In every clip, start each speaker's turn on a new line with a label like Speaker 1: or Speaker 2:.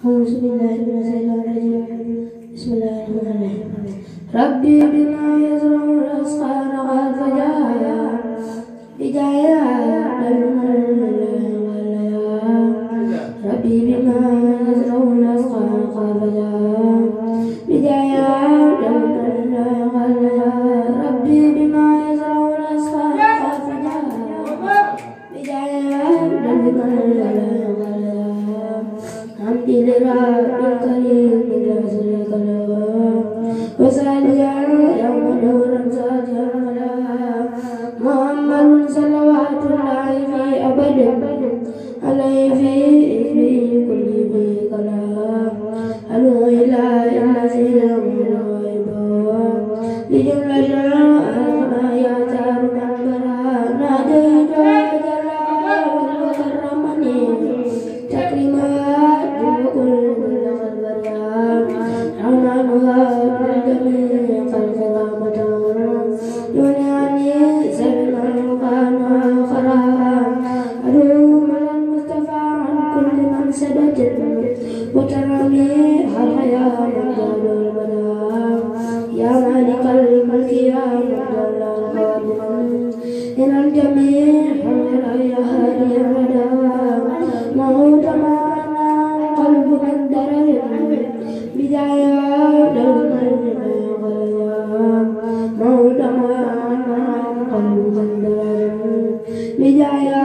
Speaker 1: Bismillahirrahmanirrahim. Rabbi bima yazra'ul asqana qad fajaya bijaya Rabbi bima yazra'ul asqana qad fajaya bijaya Rabbi bima yazra'ul asqana qad fajaya bijaya Alhamdulillah karim wasaliya yang menurun saja Muhammadun salawatullahi fi abadin alaihi fi ismi kulli bi kalam alu ila illa sirrul ibu lijumlah syara'ana ya taruman barana jahida jalal wa karramani takrimat kul baryam amanullah وترمي الحياة مقدار المنام يا مالك الملك يا مقدار القادم إلى الجميع يا هادي الردى موت معنا قلب من درر بداية موت معنا قلب من درر بداية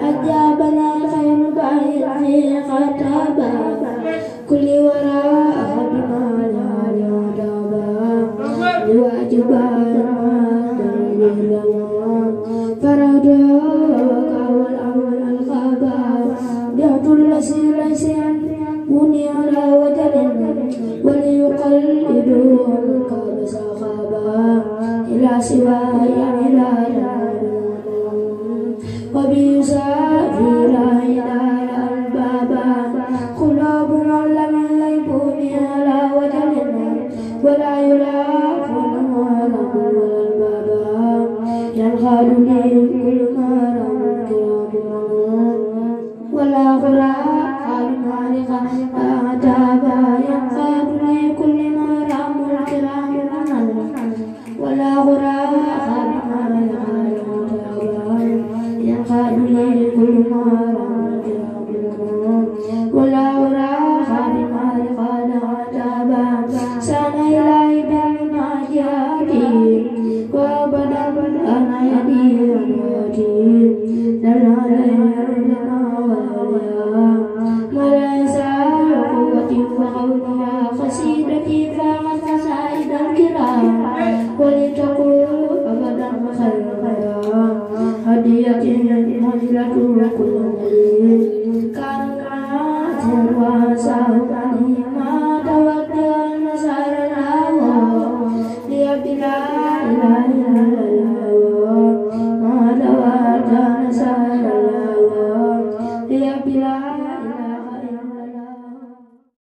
Speaker 1: أجابنا خير بايع خطابا كل وراء بما لا يعتبا لواجبا فرجاك والأول الخابا بعت لسيرا بني على وتر وليقلدوا القاب سخابا إلى سواي إلى وبيسافر إلى البابا قلوب لم يلبوني على وجل ولا يلاقون ولا البابا ينخالني كل ما رأوا ولا غراء قال مالك أعتابا ينخالني كل ما رأوا الكرام ولا غراء قال مالك ينخالني كل ما رأوا ولا غراء قال مالك أعتابا سانا إلهي بالمناجاتي وأبدا أنا يدي أمواتي لنا لنا وليس قوتي وقولي قصيدتي فاغت قصائد الكرام ولتقول أبدا خير هدية مجلة كل مليل كان واسع